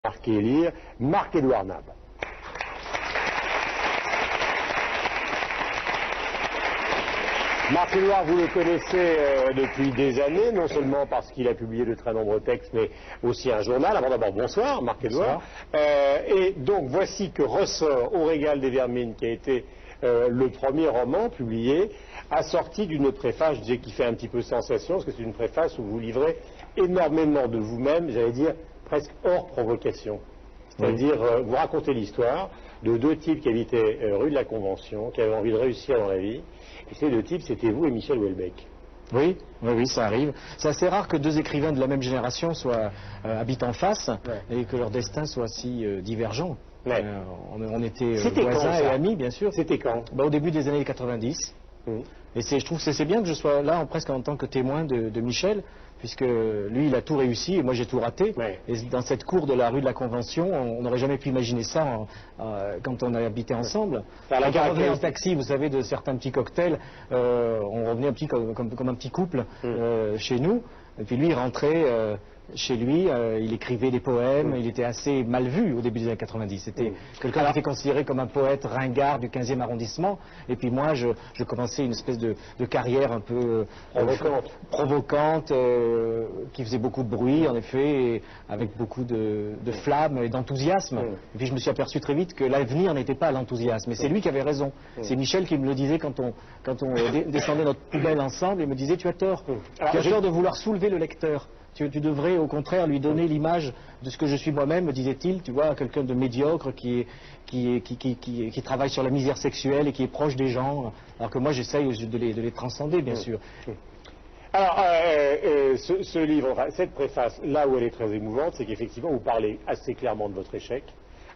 Marquer et lire, Marc-Édouard Nab. Marc-Édouard, vous le connaissez depuis des années, non seulement parce qu'il a publié de très nombreux textes, mais aussi un journal. Alors d'abord, bonsoir Marc-Édouard. Et donc voici que ressort Au régal des vermines, qui a été le premier roman publié, assorti d'une préface, je disais, qui fait un petit peu sensation, parce que c'est une préface où vous livrez énormément de vous-même, j'allais dire presque hors provocation. C'est-à-dire, vous racontez l'histoire de deux types qui habitaient rue de la Convention, qui avaient envie de réussir dans la vie. Et ces deux types, c'était vous et Michel Houellebecq. Oui, ça arrive. C'est assez rare que deux écrivains de la même génération habitent en face et que leur destin soit si divergent. Ouais. On était voisins et amis, bien sûr. C'était quand? Au début des années 90. Et je trouve que c'est bien que je sois là presque en tant que témoin de Michel, puisque lui, il a tout réussi et moi, j'ai tout raté. Ouais. Et dans cette cour de la rue de la Convention, on n'aurait jamais pu imaginer ça quand on a habité ensemble. Quand on revenait en taxi, vous savez, de certains petits cocktails, on revenait comme un petit couple chez nous. Et puis lui, il rentrait chez lui, il écrivait des poèmes, il était assez mal vu au début des années 90. C'était quelqu'un qui était considéré comme un poète ringard du 15e arrondissement. Et puis moi, je commençais une espèce de carrière un peu provocante, qui faisait beaucoup de bruit, en effet, et avec beaucoup de flamme et d'enthousiasme. Et puis je me suis aperçu très vite que l'avenir n'était pas l'enthousiasme. Et c'est lui qui avait raison. C'est Michel qui me le disait quand on descendait notre poubelle ensemble. Il me disait, tu as tort. Tu as tort de vouloir soulever le lecteur. Tu devrais au contraire lui donner l'image de ce que je suis moi-même, me disait-il, tu vois, quelqu'un de médiocre qui travaille sur la misère sexuelle et qui est proche des gens, alors que moi j'essaye de les transcender, bien sûr. Alors, ce livre, cette préface, là où elle est très émouvante, c'est qu'effectivement vous parlez assez clairement de votre échec,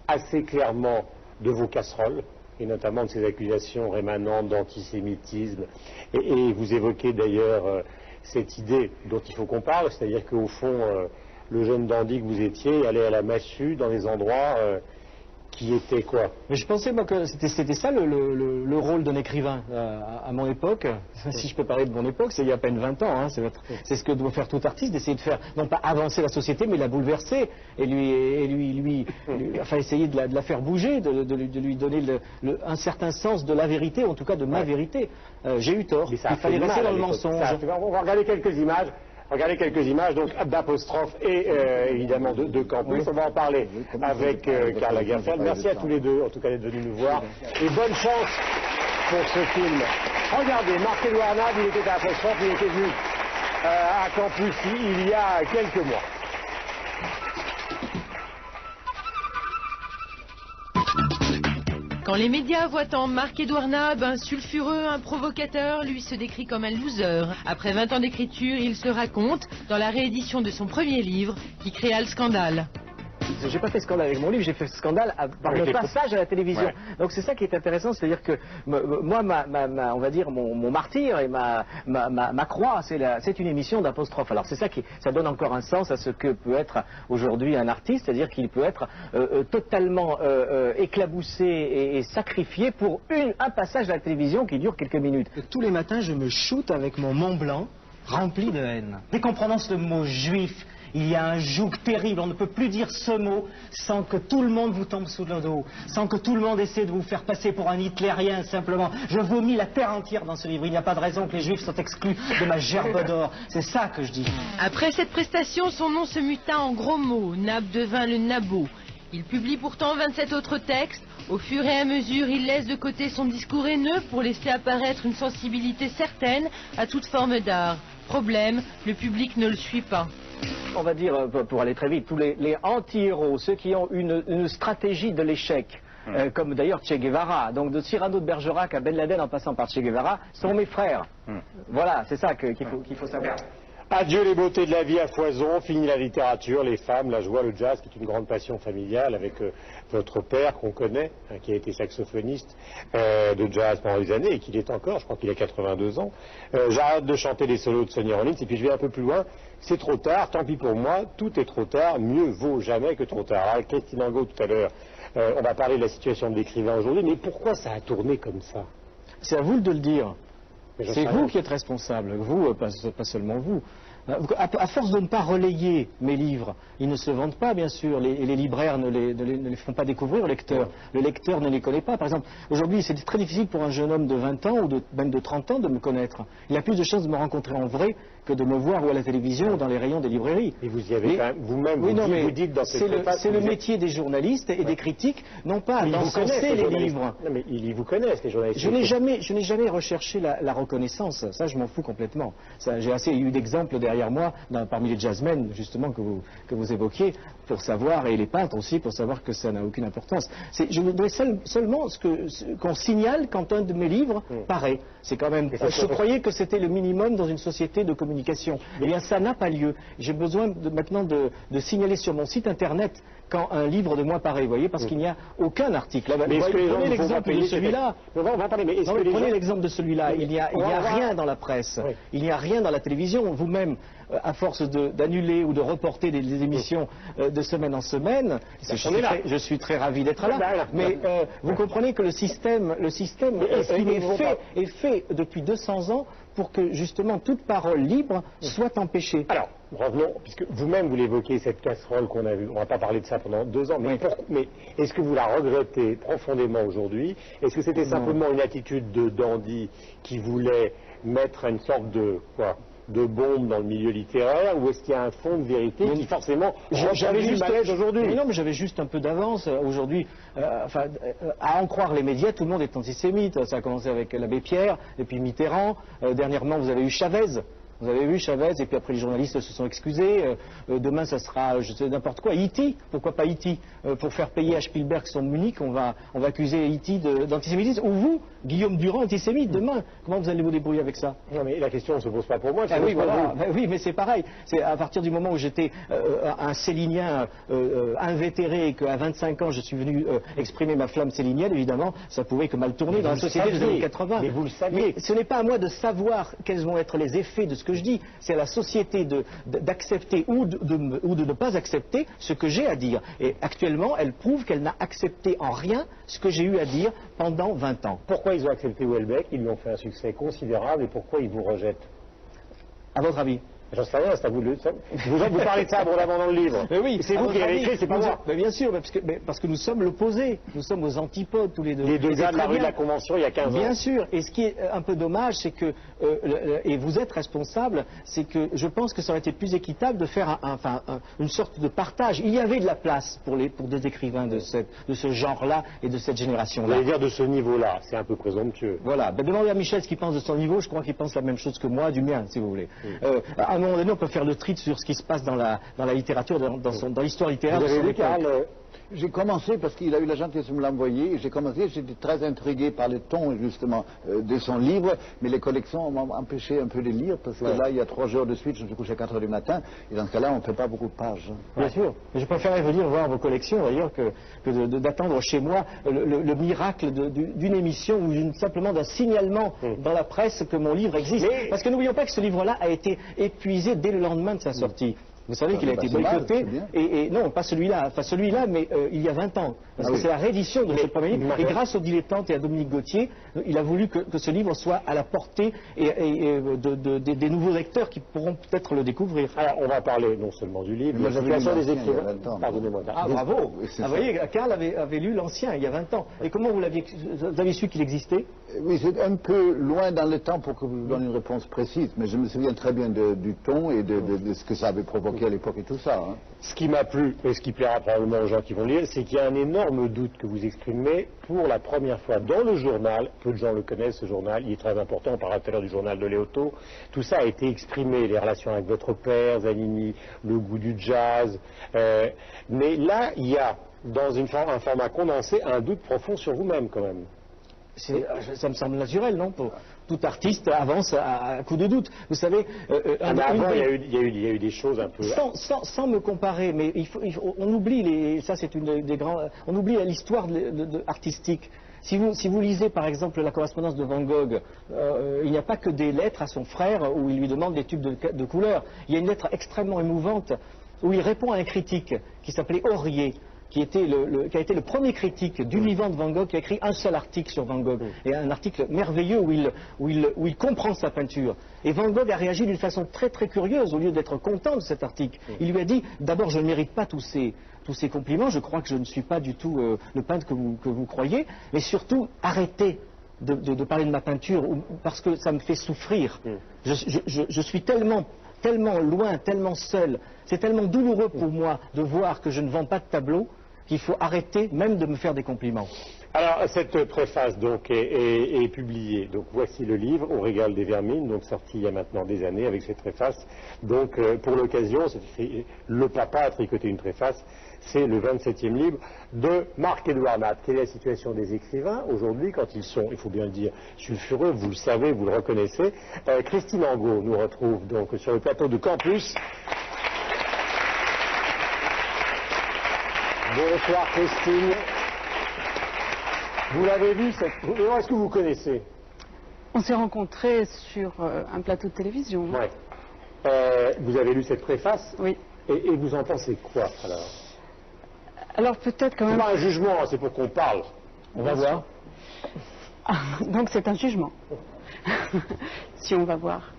assez clairement de vos casseroles, et notamment de ces accusations rémanentes d'antisémitisme, et vous évoquez d'ailleurs cette idée dont il faut qu'on parle, c'est-à-dire qu'au fond, le jeune dandy que vous étiez allait à la massue dans des endroits qui étaient quoi? Mais je pensais moi que c'était ça le rôle d'un écrivain à mon époque. Si je peux parler de mon époque, c'est il y a à peine 20 ans. Hein, c'est ce que doit faire tout artiste, d'essayer de faire, non pas avancer la société, mais la bouleverser et enfin essayer de la faire bouger, de lui donner un certain sens de la vérité, en tout cas de ma vérité. J'ai eu tort. Il fallait rester dans le mensonge. On va regarder quelques images. Regardez quelques images donc d'apostrophes et évidemment de campus. On va en parler avec Karl Lagerfeld. Merci à tous les deux, en tout cas d'être venus nous voir. Et bonne chance pour ce film. Regardez, Marc-Édouard Nab, il était à apostrophe, il était venu à campus il y a quelques mois. Quand les médias voient en Marc-Édouard Nab un sulfureux, un provocateur, lui se décrit comme un loser. Après 20 ans d'écriture, il se raconte dans la réédition de son premier livre qui créa le scandale. J'ai pas fait scandale avec mon livre, j'ai fait scandale par le passage à la télévision. Donc c'est ça qui est intéressant, c'est-à-dire que moi, on va dire mon martyr et ma croix, c'est une émission d'apostrophe. Alors c'est ça ça donne encore un sens à ce que peut être aujourd'hui un artiste, c'est-à-dire qu'il peut être totalement éclaboussé et sacrifié pour un passage à la télévision qui dure quelques minutes. Tous les matins, je me shoote avec mon Mont Blanc rempli de haine. Dès qu'on prononce le mot juif, il y a un joug terrible, on ne peut plus dire ce mot sans que tout le monde vous tombe sous le dos, sans que tout le monde essaie de vous faire passer pour un hitlérien simplement. Je vomis la terre entière dans ce livre, il n'y a pas de raison que les juifs soient exclus de ma gerbe d'or, c'est ça que je dis. Après cette prestation, son nom se muta en gros mots, Nab devint le Nabo. Il publie pourtant 27 autres textes. Au fur et à mesure, il laisse de côté son discours haineux pour laisser apparaître une sensibilité certaine à toute forme d'art. Problème, le public ne le suit pas. On va dire, pour aller très vite, tous les anti-héros, ceux qui ont une stratégie de l'échec, comme d'ailleurs Che Guevara, donc de Cyrano de Bergerac à Ben Laden en passant par Che Guevara, sont mes frères. Voilà, c'est ça qu'il faut savoir. Adieu les beautés de la vie à foison, fini la littérature, les femmes, la joie, le jazz, qui est une grande passion familiale avec votre père qu'on connaît, qui a été saxophoniste de jazz pendant des années et qui l'est encore, je crois qu'il a 82 ans. J'arrête de chanter les solos de Sonny Rollins et puis je vais un peu plus loin, c'est trop tard, tant pis pour moi, tout est trop tard, mieux vaut jamais que trop tard. Alors, Christine Angot tout à l'heure, on va parler de la situation de l'écrivain aujourd'hui, mais pourquoi ça a tourné comme ça? C'est à vous de le dire. C'est vous qui êtes responsable, vous, pas seulement vous. À force de ne pas relayer mes livres, ils ne se vendent pas, bien sûr, les libraires ne les font pas découvrir au lecteur. Le lecteur ne les connaît pas. Par exemple, aujourd'hui, c'est très difficile pour un jeune homme de 20 ans ou même de 30 ans de me connaître. Il a plus de chances de me rencontrer en vrai que de me voir ou à la télévision ou dans les rayons des librairies. Et vous y avez quand même, vous-même, vous dites dans cette préface... C'est le métier des journalistes et des critiques, non pas d'encenser les livres. Non, mais ils vous connaissent, les journalistes. Je n'ai jamais recherché la reconnaissance. Ça, je m'en fous complètement. J'ai assez eu d'exemples derrière moi, parmi les jazzmen, justement, que vous évoquiez, pour savoir, et les peintres aussi, pour savoir que ça n'a aucune importance. Je voudrais seulement qu'on signale quand un de mes livres paraît. C'est quand même... Je croyais que c'était le minimum dans une société de communication. Eh bien, ça n'a pas lieu. J'ai besoin maintenant de signaler sur mon site internet quand un livre de moi paraît, vous voyez, parce qu'il n'y a aucun article. Mais prenez l'exemple de celui-là. Prenez l'exemple de celui-là. Il n'y a rien dans la presse. Oui. Il n'y a rien dans la télévision. Vous-même, à force d'annuler ou de reporter des émissions de semaine en semaine, je suis très ravi d'être là. Mais vous comprenez que le système est fait depuis 200 ans pour que justement toute parole libre soit empêchée. Alors, revenons, puisque vous-même vous l'évoquez, cette casserole qu'on a vue, on ne va pas parler de ça pendant 2 ans, mais est-ce que vous la regrettez profondément aujourd'hui? Est-ce que c'était simplement une attitude de dandy qui voulait mettre une sorte de bombe dans le milieu littéraire, ou est-ce qu'il y a un fond de vérité qui forcément j'avais juste malaise aujourd'hui? Non, mais j'avais juste un peu d'avance aujourd'hui. À en croire les médias, tout le monde est antisémite. Ça a commencé avec l'abbé Pierre, et puis Mitterrand. Dernièrement, vous avez eu Chavez. Vous avez vu Chavez, et puis après les journalistes se sont excusés. Demain, ça sera, je sais, n'importe quoi. E.T. Pourquoi pas E.T. Pour faire payer à Spielberg son Munich, on va accuser E.T. d'antisémitisme. Ou vous, Guillaume Durand, antisémite, demain. Comment vous allez vous débrouiller avec ça? Non, mais la question ne se pose pas pour moi. Oui, voilà. Oui, mais c'est pareil. C'est à partir du moment où j'étais un célinien invétéré et qu'à 25 ans, je suis venu exprimer ma flamme célinienne, évidemment, ça pouvait que mal tourner dans la société des années 80. Mais vous le saviez. Mais ce n'est pas à moi de savoir quels vont être les effets de ce que je dis. C'est à la société d'accepter ou de ne pas accepter ce que j'ai à dire. Et actuellement, elle prouve qu'elle n'a accepté en rien ce que j'ai eu à dire pendant 20 ans. Pourquoi ils ont accepté Houellebecq? Ils lui ont fait un succès considérable, et pourquoi ils vous rejettent? À votre avis? J'en sais rien, c'est à vous de le savoir. Vous parlez de ça abondamment dans le livre. Mais oui, c'est vous qui l'avez écrit, c'est pas moi. Mais bien sûr, parce que nous sommes l'opposé. Nous sommes aux antipodes tous les deux. Les deux gars de la rue de la Convention il y a 15 ans. Bien sûr. Et ce qui est un peu dommage, c'est que, et vous êtes responsable, c'est que je pense que ça aurait été plus équitable de faire une sorte de partage. Il y avait de la place pour des écrivains de ce genre-là et de cette génération-là. Vous allez dire de ce niveau-là, c'est un peu présomptueux. Voilà. Demandez à Michel ce qu'il pense de son niveau, je crois qu'il pense la même chose que moi, du mien, si vous voulez. À un moment donné, on peut faire le tri sur ce qui se passe dans la littérature, dans l'histoire littéraire. Vous avez vu, Karl, j'ai commencé parce qu'il a eu la gentillesse de me l'envoyer, et j'ai commencé, j'étais très intrigué par le ton justement de son livre, mais les collections m'ont empêché un peu de lire, parce que là, il y a 3 jours de suite, je me suis couché à 4 heures du matin, et dans ce cas-là, on ne fait pas beaucoup de pages. Bien sûr, mais je préférerais venir voir vos collections d'ailleurs que d'attendre chez moi le miracle d'une émission ou simplement d'un signalement dans la presse que mon livre existe. Parce que n'oublions pas que ce livre-là a été épuisé dès le lendemain de sa sortie. Vous savez qu'il a été boycotté, et non, pas celui-là, mais il y a 20 ans. Parce que c'est la réédition de ce premier livre. Et grâce aux dilettantes et à Dominique Gauthier, il a voulu que ce livre soit à la portée des nouveaux lecteurs qui pourront peut-être le découvrir. Alors, on va parler non seulement du livre, mais de la situation des écrivains. Pardonnez-moi. Ah, bravo. Vous voyez, Karl avait lu l'ancien, il y a 20 ans. Et comment vous avez su qu'il existait? Oui, c'est un peu loin dans le temps pour que je vous donne une réponse précise, mais je me souviens très bien du ton et de ce que ça avait provoqué à l'époque et tout ça. Ce qui m'a plu, et ce qui plaira probablement aux gens qui vont lire, c'est qu'il y a un énorme doute que vous exprimez pour la première fois dans le journal. Peu de gens le connaissent, ce journal, il est très important, on parlera tout à l'heure du journal de Léoto. Tout ça a été exprimé, les relations avec votre père, Zanini, le goût du jazz. Mais là, il y a, dans un format condensé, un doute profond sur vous-même quand même. Ça me semble naturel, non? Tout artiste avance à coup de doute. Vous savez... avant, il y a eu des choses un peu... Sans me comparer, mais on oublie, ça c'est une des grands... On oublie l'histoire artistique. Si vous lisez par exemple la correspondance de Van Gogh, il n'y a pas que des lettres à son frère où il lui demande des tubes de couleurs. Il y a une lettre extrêmement émouvante où il répond à un critique qui s'appelait Aurier, qui a été le premier critique du vivant de Van Gogh, qui a écrit un seul article sur Van Gogh, et un article merveilleux où il comprend sa peinture. Et Van Gogh a réagi d'une façon très très curieuse, au lieu d'être content de cet article. Il lui a dit, d'abord je ne mérite pas tous ces compliments, je crois que je ne suis pas du tout le peintre que vous croyez, mais surtout arrêtez de parler de ma peinture, parce que ça me fait souffrir. Je suis tellement loin, tellement seul, c'est tellement douloureux pour moi de voir que je ne vends pas de tableau qu'il faut arrêter même de me faire des compliments. Alors, cette préface donc est publiée. Donc, voici le livre Au régal des vermines, donc sorti il y a maintenant des années avec cette préface. Donc, pour l'occasion, c'est écrit le papa a tricoté une préface. C'est le 27e livre de Marc-Édouard Nat. Quelle est la situation des écrivains aujourd'hui quand ils sont, il faut bien le dire, sulfureux, vous le savez, vous le reconnaissez. Christine Angot nous retrouve donc sur le plateau de Campus. Bonsoir Christine. Vous l'avez vu, est-ce que vous connaissez? On s'est rencontrés sur un plateau de télévision. Ouais. Vous avez lu cette préface? Oui. Et vous en pensez quoi alors? Alors peut-être quand même... C'est pas un jugement, c'est pour qu'on parle. On va voir. Donc c'est un jugement. Si on va voir.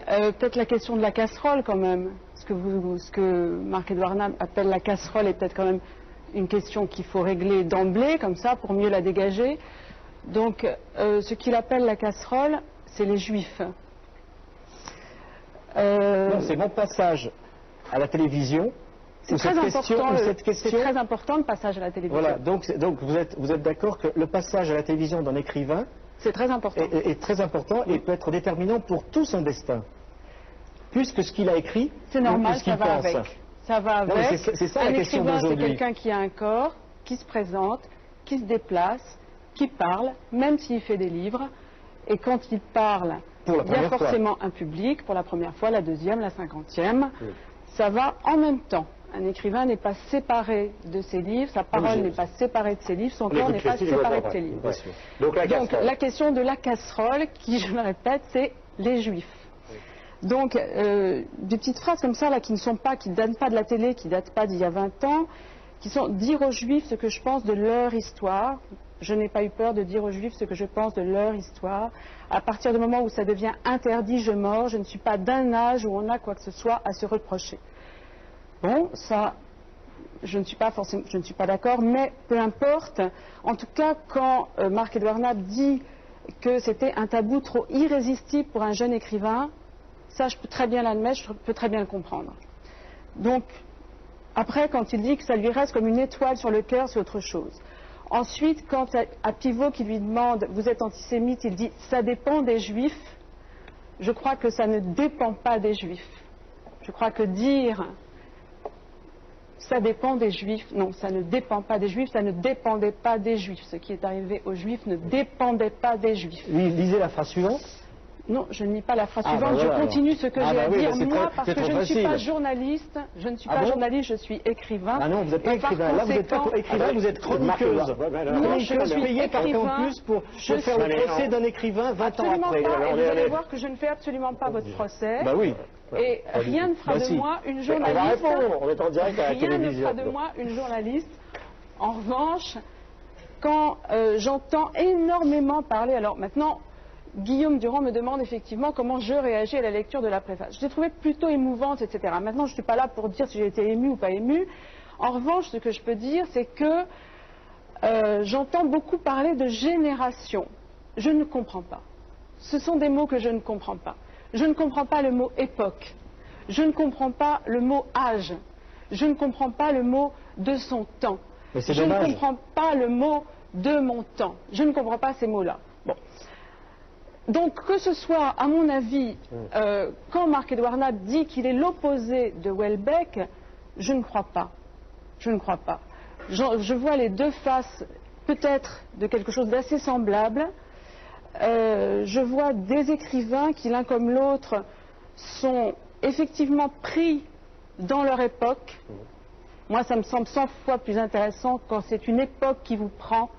Peut-être la question de la casserole quand même. Ce que Marc-Édouard Nat appelle la casserole est peut-être quand même une question qu'il faut régler d'emblée, comme ça, pour mieux la dégager. Donc, ce qu'il appelle la casserole, c'est les Juifs. Non, c'est mon passage à la télévision. C'est très important. C'est très important le passage à la télévision. Voilà. Donc vous êtes d'accord que le passage à la télévision d'un écrivain, c'est très important. Est très important et peut être déterminant pour tout son destin, plus que ce qu'il a écrit. C'est normal, ça va avec. Ça va avec. C'est ça la question d'aujourd'hui. Un écrivain, c'est quelqu'un qui a un corps, qui se présente, qui se déplace, qui parle, même s'il fait des livres. Et quand il parle, il y a forcément un public, pour la première fois, la deuxième, la 50e. Oui. Ça va en même temps. Un écrivain n'est pas séparé de ses livres, sa parole n'est pas séparée de ses livres, son corps n'est pas séparé de ses livres. Donc la question de la casserole, qui, je le répète, c'est les Juifs. Donc, des petites phrases comme ça, là, qui ne datent pas de la télé, qui ne datent pas d'il y a 20 ans, qui sont dire aux Juifs ce que je pense de leur histoire. Je n'ai pas eu peur de dire aux Juifs ce que je pense de leur histoire. À partir du moment où ça devient interdit, je mords. Je ne suis pas d'un âge où on a quoi que ce soit à se reprocher. Bon, ça, je ne suis pas d'accord, mais peu importe. En tout cas, quand Marc-Édouard Nat dit que c'était un tabou trop irrésistible pour un jeune écrivain, ça, je peux très bien l'admettre, je peux très bien le comprendre. Donc, après, quand il dit que ça lui reste comme une étoile sur le cœur, c'est autre chose. Ensuite, quand à Pivot qui lui demande « Vous êtes antisémite », il dit « Ça dépend des Juifs ». Je crois que ça ne dépend pas des Juifs. Je crois que dire « Ça dépend des Juifs », non, ça ne dépend pas des Juifs, ça ne dépendait pas des Juifs. Ce qui est arrivé aux Juifs ne dépendait pas des Juifs. Lisez la phrase suivante. Non, je ne lis pas la phrase suivante, je continue ce que j'ai à dire, moi, parce que je ne suis pas journaliste, je suis écrivain. Ah non, vous n'êtes pas écrivain, là vous n'êtes pas écrivain, vous êtes chroniqueuse. Non, je suis payée par Campus pour faire le procès d'un écrivain 20 ans après. Et vous allez voir que je ne fais absolument pas votre procès. Bah oui. Et rien ne fera de moi une journaliste. On est en direct à la télévision. Rien ne fera de moi une journaliste. En revanche, quand j'entends énormément parler, alors maintenant, Guillaume Durand me demande effectivement comment je réagis à la lecture de la préface. Je l'ai trouvée plutôt émouvante, etc. Maintenant, je ne suis pas là pour dire si j'ai été émue ou pas émue. En revanche, ce que je peux dire, c'est que j'entends beaucoup parler de génération. Je ne comprends pas. Ce sont des mots que je ne comprends pas. Je ne comprends pas le mot époque. Je ne comprends pas le mot âge. Je ne comprends pas le mot de son temps. Je ne comprends pas le mot de mon temps. Je ne comprends pas ces mots-là. Bon. Donc, que ce soit, à mon avis, quand Marc-Édouard Nat dit qu'il est l'opposé de Houellebecq, je ne crois pas. Je ne crois pas. Je vois les deux faces, peut-être, de quelque chose d'assez semblable. Je vois des écrivains qui, l'un comme l'autre, sont effectivement pris dans leur époque. Moi, ça me semble 100 fois plus intéressant quand c'est une époque qui vous prend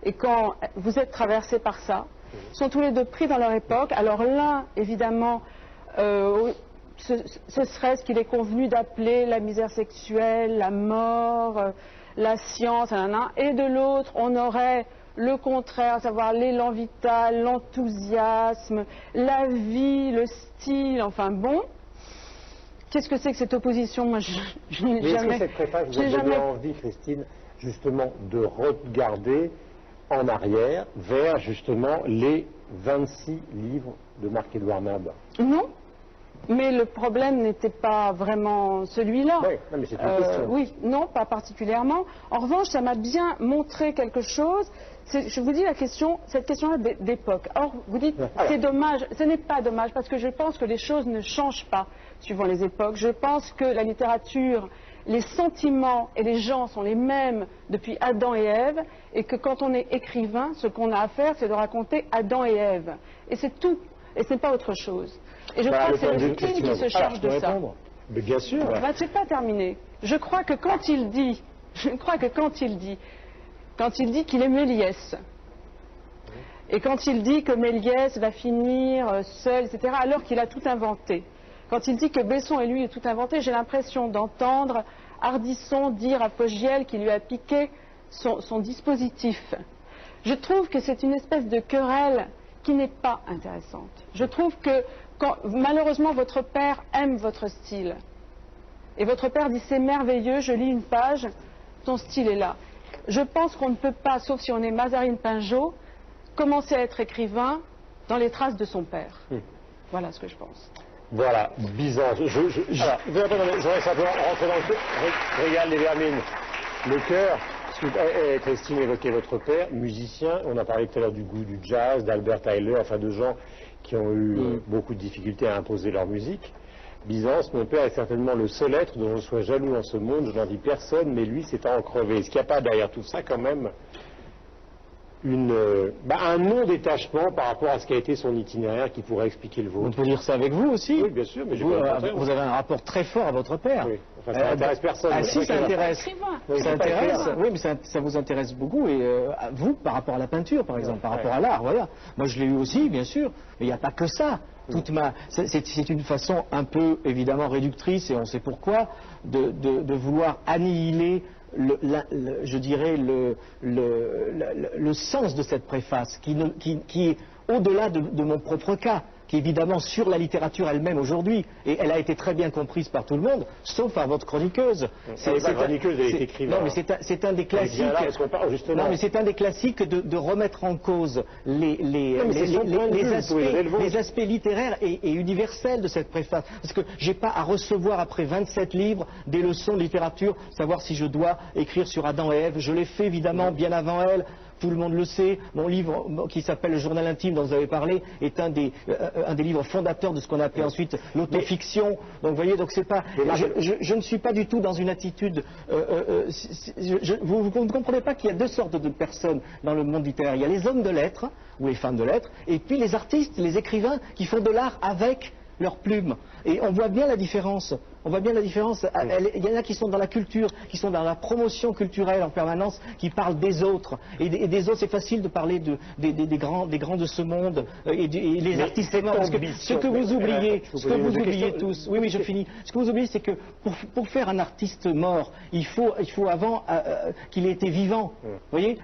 et quand vous êtes traversé par ça. Sont tous les deux pris dans leur époque. Alors l'un, évidemment, ce serait ce qu'il est convenu d'appeler la misère sexuelle, la mort, la science, et de l'autre, on aurait le contraire, à savoir l'élan vital, l'enthousiasme, la vie, le style, enfin bon. Qu'est-ce que c'est que cette opposition? Moi, je n'ai jamais... Est-ce que cette préface vous a donné envie, Christine, justement, de regarder en arrière vers, justement, les 26 livres de Marc-Édouard Nab? Non. Mais le problème n'était pas vraiment celui-là. Oui, mais c'est une question. Oui, non, pas particulièrement. En revanche, ça m'a bien montré quelque chose. Je vous dis cette question-là d'époque. Or, vous dites, c'est dommage. Ce n'est pas dommage, parce que je pense que les choses ne changent pas suivant les époques. Je pense que la littérature, les sentiments et les gens sont les mêmes depuis Adam et Ève, et que quand on est écrivain, ce qu'on a à faire, c'est de raconter Adam et Ève. Et c'est tout. Et ce n'est pas autre chose. Et je crois que c'est le style qui se charge de ça. Mais bien sûr. C'est pas terminé. Je crois que quand il dit qu'il est Méliès, et quand il dit que Méliès va finir seul, etc., alors qu'il a tout inventé, quand il dit que Besson et lui ont tout inventé, j'ai l'impression d'entendre Ardisson dire à Fogiel qu'il lui a piqué son dispositif. Je trouve que c'est une espèce de querelle qui n'est pas intéressante. Je trouve que, malheureusement, votre père aime votre style. Et votre père dit, c'est merveilleux, je lis une page, ton style est là. Je pense qu'on ne peut pas, sauf si on est Mazarine Pinjot, commencer à être écrivain dans les traces de son père. Voilà ce que je pense. Voilà, Byzance. Alors, je voudrais simplement rentrer dans le régal des vermines. Le cœur, Christine évoquait votre père, musicien, on a parlé tout à l'heure du goût du jazz, d'Albert Tyler, enfin de gens qui ont eu beaucoup de difficultés à imposer leur musique. Byzance, mon père est certainement le seul être dont je sois jaloux en ce monde, je n'en dis personne, mais lui c'est à en crever. Est-ce qu'il n'y a pas derrière tout ça quand même un non-détachement par rapport à ce qu'a été son itinéraire qui pourrait expliquer le vôtre? On peut dire ça avec vous aussi. Oui, bien sûr, mais vous avez un rapport très fort à votre père. Oui. Enfin, ça n'intéresse personne. Ah si, ça intéresse. Oui, mais ça vous intéresse beaucoup. Et vous, par rapport à la peinture, par exemple, par rapport à l'art, voilà. Moi, je l'ai eu aussi, bien sûr. Mais il n'y a pas que ça. C'est une façon un peu, évidemment, réductrice, et on sait pourquoi, de vouloir annihiler je dirais le sens de cette préface qui est au-delà de mon propre cas, qui est évidemment sur la littérature elle-même aujourd'hui, et elle a été très bien comprise par tout le monde, sauf par votre chroniqueuse. La chroniqueuse, elle est écrivaine. Non, mais c'est un des classiques. Non, mais c'est un des classiques de remettre en cause les aspects littéraires et universels de cette préface. Parce que j'ai pas à recevoir après 27 livres des leçons de littérature, savoir si je dois écrire sur Adam et Ève. Je l'ai fait évidemment bien avant elle. Tout le monde le sait. Mon livre qui s'appelle Le Journal intime dont vous avez parlé est un des livres fondateurs de ce qu'on a appelé ensuite l'autofiction. Donc vous voyez, c'est pas. Je ne suis pas du tout dans une attitude. Vous ne comprenez pas qu'il y a deux sortes de personnes dans le monde littéraire. Il y a les hommes de lettres ou les femmes de lettres, et puis les artistes, les écrivains qui font de l'art avec leurs plumes. Et on voit bien la différence. On voit bien la différence. Il y en a qui sont dans la culture, qui sont dans la promotion culturelle en permanence, qui parlent des autres. Et des autres, c'est facile de parler des grands de ce monde et les artistes morts. Parce que ce que vous oubliez tous. Oui, je finis. Ce que vous oubliez, c'est que pour faire un artiste mort, il faut avant qu'il ait été vivant. Vous voyez,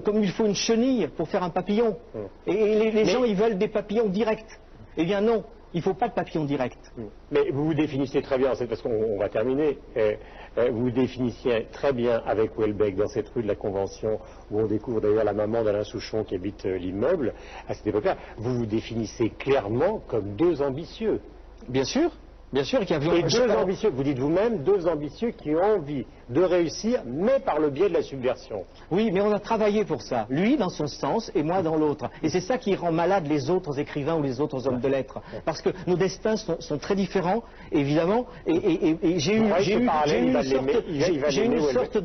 comme il faut une chenille pour faire un papillon. Et les gens, ils veulent des papillons directs. Eh bien non. Il ne faut pas de papillon direct. Mais vous vous définissez très bien, parce qu'on va terminer, vous vous définissiez très bien avec Houellebecq dans cette rue de la Convention, où on découvre d'ailleurs la maman d'Alain Souchon qui habite l'immeuble, à cette époque-là. Vous vous définissez clairement comme deux ambitieux. Bien sûr. Bien sûr, et deux ambitieux, vous dites vous-même, deux ambitieux qui ont envie de réussir, mais par le biais de la subversion. Oui, mais on a travaillé pour ça. Lui dans son sens et moi dans l'autre. Et c'est ça qui rend malade les autres écrivains ou les autres hommes de lettres. Parce que nos destins sont très différents, évidemment. Et j'ai eu une sorte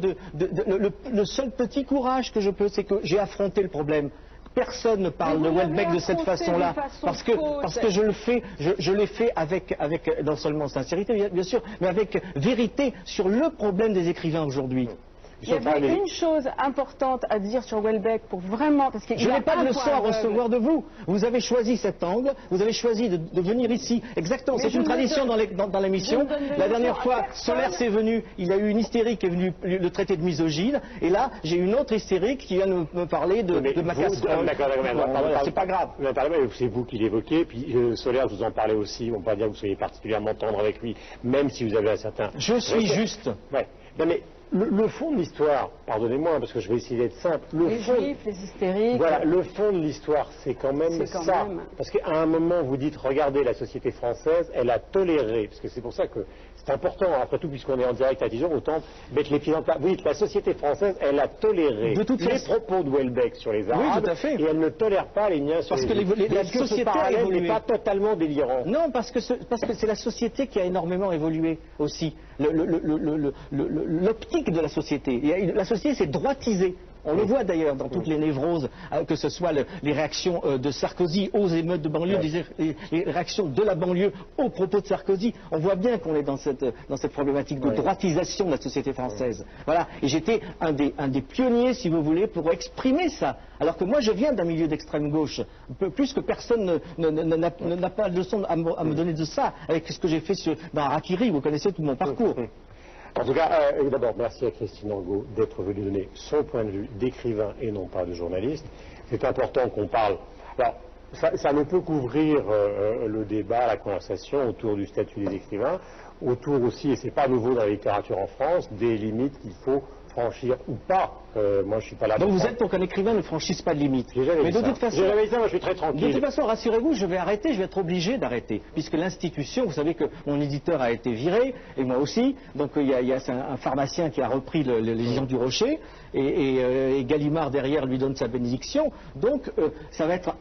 le seul petit courage que je peux, c'est que j'ai affronté le problème. Personne ne parle de Houellebecq de cette façon-là, parce que je l'ai fait avec non seulement sincérité, bien sûr, mais avec vérité sur le problème des écrivains aujourd'hui. Il y avait une chose importante à dire sur Houellebecq pour vraiment... Parce je n'ai pas de leçon à recevoir de vous. Vous avez choisi cet angle, vous avez choisi de venir ici. Exactement, c'est une tradition dans l'émission. La dernière fois, Solaire est venu, il y a eu une hystérique qui est venue le traiter de misogyne, et là, j'ai une autre hystérique qui vient me parler de ma casserole. C'est pas grave. C'est vous qui l'évoquez, puis Solaire, je vous en parlais aussi, on ne peut pas dire que vous soyez particulièrement tendre avec lui, même si vous avez un certain... Je suis juste. Ouais. Non, mais le fond de l'histoire, pardonnez-moi, parce que je vais essayer d'être simple. Les juifs, les hystériques. Voilà, le fond de l'histoire, c'est quand même ça. Parce qu'à un moment, vous dites, regardez, la société française, elle a toléré, parce que c'est pour ça que c'est important, après tout, puisqu'on est en direct à Dijon, autant mettre les pieds dans le plat. Vous dites, la société française, elle a toléré les propos de Houellebecq sur les Arabes, oui, tout à fait. Et elle ne tolère pas les miens sur les Juifs. Parce que la société a évolué. n'est pas totalement délirant. Non, parce que c'est la société qui a énormément évolué aussi. L'optique de la société. La société s'est droitisée. On le voit d'ailleurs dans toutes les névroses, que ce soit les réactions de Sarkozy aux émeutes de banlieue, les réactions de la banlieue aux propos de Sarkozy. On voit bien qu'on est dans cette problématique de droitisation de la société française. Voilà. Et j'étais un des pionniers, si vous voulez, pour exprimer ça. Alors que moi, je viens d'un milieu d'extrême gauche. Plus que personne n'a pas de leçon à me donner de ça, avec ce que j'ai fait dans Harakiri. Vous connaissez tout mon parcours. En tout cas, d'abord, merci à Christine Angot d'être venue donner son point de vue d'écrivain et non pas de journaliste. C'est important qu'on parle. Alors, ça ne peut couvrir le débat, la conversation autour du statut des écrivains, autour aussi, et c'est pas nouveau dans la littérature en France, des limites qu'il faut franchir ou pas. Moi, je suis pas là. Donc vous êtes pour qu'un écrivain ne franchisse pas de limites. Mais de toute façon, j'ai jamais dit ça, moi je suis très tranquille. De toute façon, rassurez-vous, je vais arrêter, je vais être obligé d'arrêter, puisque l'institution, vous savez que mon éditeur a été viré, et moi aussi. Donc il y a un pharmacien qui a repris les gens du Rocher, et Gallimard derrière lui donne sa bénédiction. Donc ça va être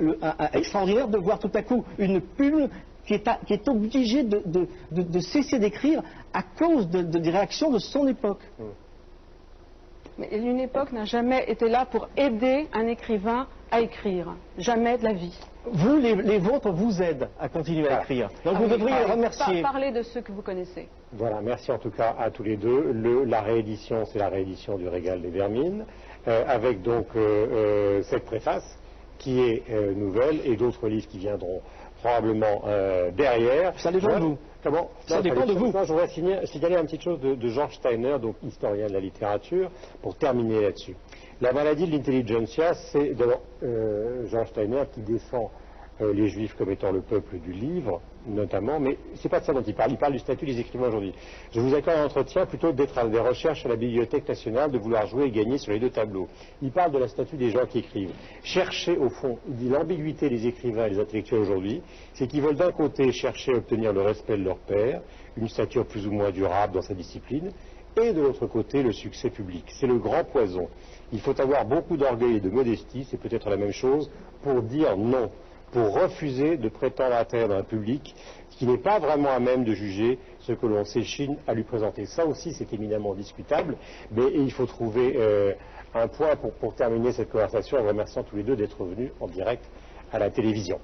extraordinaire de voir tout à coup une plume qui est obligée de cesser d'écrire à cause des réactions de son époque. Mais une époque n'a jamais été là pour aider un écrivain à écrire. Jamais de la vie. Vous, les vôtres, vous aident à continuer à écrire. Donc vous devriez les remercier. Parlez de ceux que vous connaissez. Voilà, merci en tout cas à tous les deux. La réédition, c'est la réédition du Régal des Vermines, avec donc cette préface qui est nouvelle et d'autres livres qui viendront probablement derrière. Ça dépend de vous. Comment Ça dépend de vous. Moi, je voudrais signaler un petit chose de George Steiner, donc historien de la littérature, pour terminer là-dessus. La maladie de l'intelligentsia, c'est d'abord George Steiner qui défend les Juifs comme étant le peuple du livre, notamment, mais c'est pas de ça dont il parle du statut des écrivains aujourd'hui. Je vous accorde un entretien plutôt d'être à des recherches à la Bibliothèque nationale, de vouloir jouer et gagner sur les deux tableaux. Il parle de la statut des gens qui écrivent. Chercher, au fond, il dit l'ambiguïté des écrivains et des intellectuels aujourd'hui, c'est qu'ils veulent d'un côté chercher à obtenir le respect de leur père, une stature plus ou moins durable dans sa discipline, et de l'autre côté, le succès public. C'est le grand poison. Il faut avoir beaucoup d'orgueil et de modestie, c'est peut-être la même chose, pour dire non, pour refuser de prétendre atteindre un public qui n'est pas vraiment à même de juger ce que l'on s'échine à lui présenter. Ça aussi, c'est éminemment discutable, mais il faut trouver un point pour terminer cette conversation en remerciant tous les deux d'être venus en direct à la télévision.